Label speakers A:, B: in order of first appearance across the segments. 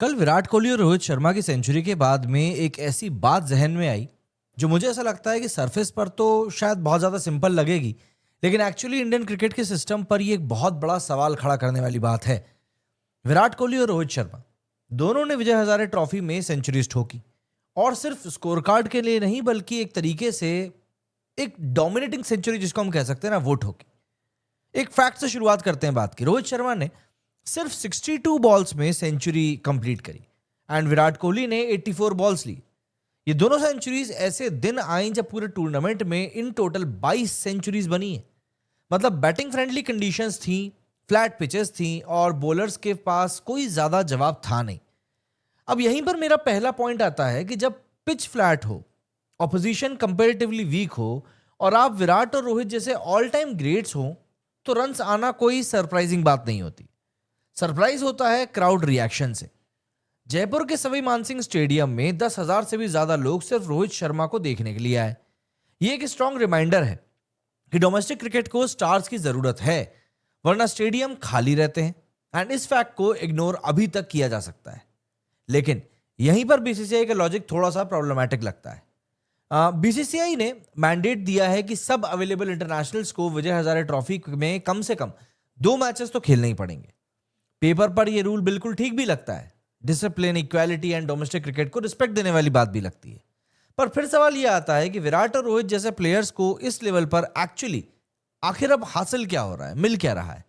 A: कल विराट कोहली और रोहित शर्मा की सेंचुरी के बाद में एक ऐसी बात जहन में आई जो मुझे ऐसा लगता है कि सरफेस पर तो शायद बहुत ज़्यादा सिंपल लगेगी, लेकिन एक्चुअली इंडियन क्रिकेट के सिस्टम पर ये एक बहुत बड़ा सवाल खड़ा करने वाली बात है। विराट कोहली और रोहित शर्मा दोनों ने विजय हजारे ट्रॉफी में सेंचुरीज ठोकी, और सिर्फ स्कोर कार्ड के लिए नहीं बल्कि एक तरीके से एक डोमिनेटिंग सेंचुरी जिसको हम कह सकते हैं ना, वो ठोकी। एक फैक्ट से शुरुआत करते हैं बात की। रोहित शर्मा ने सिर्फ 62 बॉल्स में सेंचुरी कंप्लीट करी एंड विराट कोहली ने 84 बॉल्स ली। ये दोनों सेंचुरीज ऐसे दिन आई जब पूरे टूर्नामेंट में इन टोटल 22 सेंचुरीज बनी है। मतलब बैटिंग फ्रेंडली कंडीशंस थी, फ्लैट पिचेस थी और बॉलर्स के पास कोई ज्यादा जवाब था नहीं। अब यहीं पर मेरा पहला पॉइंट आता है कि जब पिच फ्लैट हो, ऑपोजिशन कंपैरेटिवली वीक हो और आप विराट और रोहित जैसे ऑल टाइम ग्रेट्स हो, तो रन्स आना कोई सरप्राइजिंग बात नहीं होती। सरप्राइज होता है क्राउड रिएक्शन से। जयपुर के सवाई मानसिंह स्टेडियम में 10,000 से भी ज्यादा लोग सिर्फ रोहित शर्मा को देखने के लिए आए। ये एक स्ट्रॉन्ग रिमाइंडर है कि डोमेस्टिक क्रिकेट को स्टार्स की जरूरत है, वरना स्टेडियम खाली रहते हैं। एंड इस फैक्ट को इग्नोर अभी तक किया जा सकता है, लेकिन यहीं पर बीसीसीआई का लॉजिक थोड़ा सा प्रॉब्लमैटिक लगता है। बीसीसीआई ने मैंडेट दिया है कि सब अवेलेबल इंटरनेशनल्स को विजय हजारे ट्रॉफी में कम से कम 2 मैचेस तो खेलने ही पड़ेंगे। पेपर पर यह रूल बिल्कुल ठीक भी लगता है, discipline, equality and domestic cricket को रिस्पेक्ट देने वाली बात भी लगती है। पर फिर सवाल यह आता है कि विराट और रोहित जैसे प्लेयर्स को इस लेवल पर एक्चुअली आखिर अब हासिल क्या हो रहा है, मिल क्या रहा है।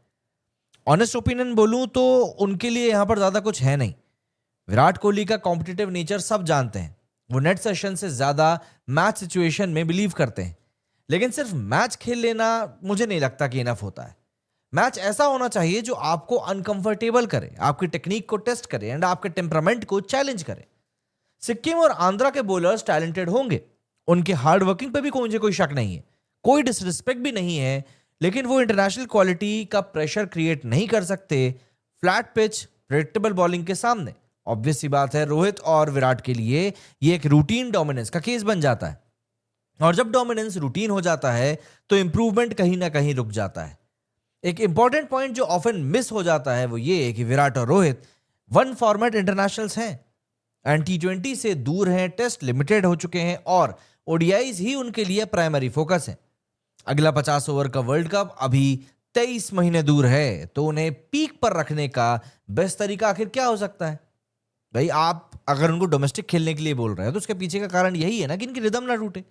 A: ऑनेस्ट ओपिनियन बोलूं तो उनके लिए यहां पर ज्यादा कुछ है नहीं। विराट कोहली का कॉम्पिटिटिव नेचर सब जानते हैं। वो नेट सेशन से ज्यादा मैच सिचुएशन में बिलीव करते हैं, लेकिन सिर्फ मैच खेल लेना मुझे नहीं लगता कि इनफ होता है। मैच ऐसा होना चाहिए जो आपको अनकंफर्टेबल करे, आपकी टेक्निक को टेस्ट करे एंड आपके टेम्परामेंट को चैलेंज करे। सिक्किम और आंध्रा के बॉलर्स टैलेंटेड होंगे, उनके हार्ड वर्किंग पे भी मुझे कोई शक नहीं है, कोई डिसरिस्पेक्ट भी नहीं है, लेकिन वो इंटरनेशनल क्वालिटी का प्रेशर क्रिएट नहीं कर सकते फ्लैट पिच प्रेडिक्टेबल बॉलिंग के सामने। ऑब्वियस सी बात है, रोहित और विराट के लिए ये एक रूटीन डोमिनेंस का केस बन जाता है, और जब डोमिनेंस रूटीन हो जाता है तो इंप्रूवमेंट कहीं ना कहीं रुक जाता है। एक इंपॉर्टेंट पॉइंट जो ऑफन मिस हो जाता है वो ये है कि विराट और रोहित वन फॉर्मेट इंटरनेशनल्स हैं एंड T20 से दूर हैं, टेस्ट लिमिटेड हो चुके हैं और ओडीआईज ही उनके लिए प्राइमरी फोकस है। अगला 50 ओवर का वर्ल्ड कप अभी 23 महीने दूर है, तो उन्हें पीक पर रखने का बेस्ट तरीका आखिर क्या हो सकता है? भाई, आप अगर उनको डोमेस्टिक खेलने के लिए बोल रहे हैं तो उसके पीछे का कारण यही है ना कि इनकी रिदम ना टूटे।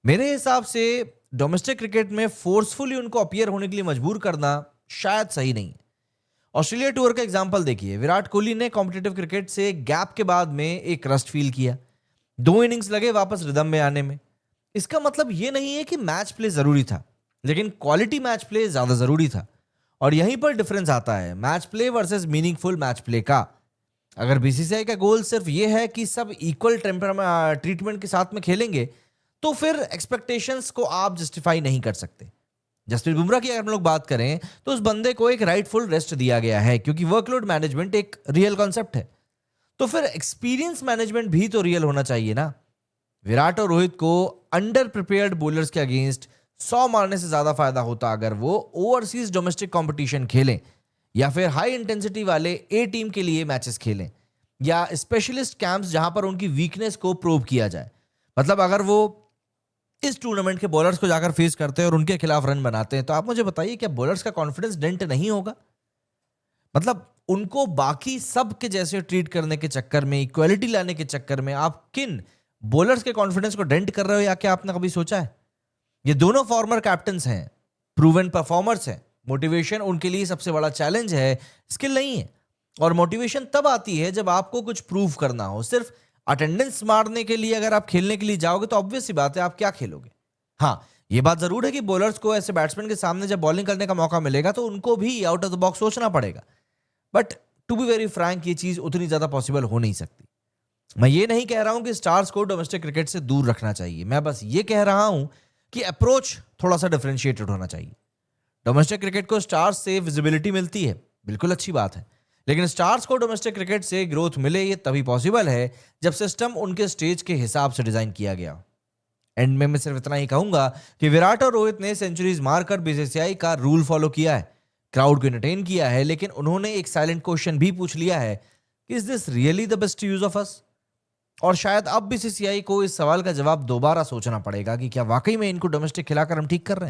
A: मेरे हिसाब से डोमेस्टिक क्रिकेट में फोर्सफुली उनको अपीयर होने के लिए मजबूर करना शायद सही नहीं है। ऑस्ट्रेलिया टूर का एग्जांपल देखिए। विराट कोहली ने कॉम्पिटिटिव क्रिकेट से गैप के बाद में एक रस्ट फील किया, 2 इनिंग्स लगे वापस रिदम में आने में। इसका मतलब ये नहीं है कि मैच प्ले जरूरी था, लेकिन क्वालिटी मैच प्ले ज्यादा जरूरी था, और यहीं पर डिफरेंस आता है match play versus meaningful match play का। अगर बीसीसीआई का गोल सिर्फ ये है कि सब इक्वल ट्रीटमेंट के साथ में खेलेंगे, तो फिर एक्सपेक्टेशंस को आप जस्टिफाई नहीं कर सकते। जसप्रीत बुमराह की अगर हम लोग बात करें तो उस बंदे को एक राइटफुल रेस्ट दिया गया है, क्योंकि वर्कलोड मैनेजमेंट एक रियल कॉन्सेप्ट है। तो फिर एक्सपीरियंस मैनेजमेंट भी तो रियल होना चाहिए ना। विराट और रोहित को अंडर प्रिपेयर्ड बॉलर्स के अगेंस्ट 100 मारने से ज्यादा फायदा होता अगर वो ओवरसीज डोमेस्टिक कंपटीशन खेलें, या फिर हाई इंटेंसिटी वाले ए टीम के लिए मैचेस खेलें, या स्पेशलिस्ट कैंप्स जहां पर उनकी वीकनेस को प्रूव किया जाए। मतलब अगर वो इस टूर्नामेंट के बॉलर्स को जाकर फेस करते हैं और उनके खिलाफ रन बनाते हैं, तो आप मुझे बताइए क्या बॉलर्स का कॉन्फिडेंस डेंट नहीं होगा? मतलब उनको बाकी सब के जैसे ट्रीट करने के चक्कर में, इक्वालिटी लाने के चक्कर में आप किन बॉलर्स के कॉन्फिडेंस को डेंट कर रहे हो, या क्या आपने कभी सोचा है? ये दोनों फॉर्मर कैप्टन्स हैं, प्रूवन परफॉर्मर्स हैं। मोटिवेशन उनके लिए सबसे बड़ा चैलेंज है, स्किल नहीं है। और मोटिवेशन तब आती है जब आपको कुछ प्रूव करना हो। सिर्फ अटेंडेंस मारने के लिए अगर आप खेलने के लिए जाओगे तो ऑब्वियस सी बात है आप क्या खेलोगे। हाँ, ये बात जरूर है कि बॉलर्स को ऐसे बैट्समैन के सामने जब बॉलिंग करने का मौका मिलेगा तो उनको भी आउट ऑफ द बॉक्स सोचना पड़ेगा, but to be very frank ये चीज उतनी ज्यादा पॉसिबल हो नहीं सकती। मैं ये नहीं कह रहा हूं कि स्टार्स को डोमेस्टिक क्रिकेट से दूर रखना चाहिए, मैं बस ये कह रहा हूं कि अप्रोच थोड़ा सा डिफरेंशिएटेड होना चाहिए। डोमेस्टिक क्रिकेट को स्टार्स से विजिबिलिटी मिलती है, बिल्कुल अच्छी बात है, लेकिन स्टार्स को डोमेस्टिक क्रिकेट से ग्रोथ मिले ये तभी पॉसिबल है जब सिस्टम उनके स्टेज के हिसाब से डिजाइन किया गया। एंड में मैं सिर्फ इतना ही कहूंगा कि विराट और रोहित ने सेंचुरीज मारकर बीसीसीआई का रूल फॉलो किया है, क्राउड को एंटरटेन किया है, लेकिन उन्होंने एक साइलेंट क्वेश्चन भी पूछ लिया है is this really the best use of us? और शायद अब बीसीसीआई को इस सवाल का जवाब दोबारा सोचना पड़ेगा कि क्या वाकई में इनको डोमेस्टिक खिलाकर हम ठीक कर रहे हैं।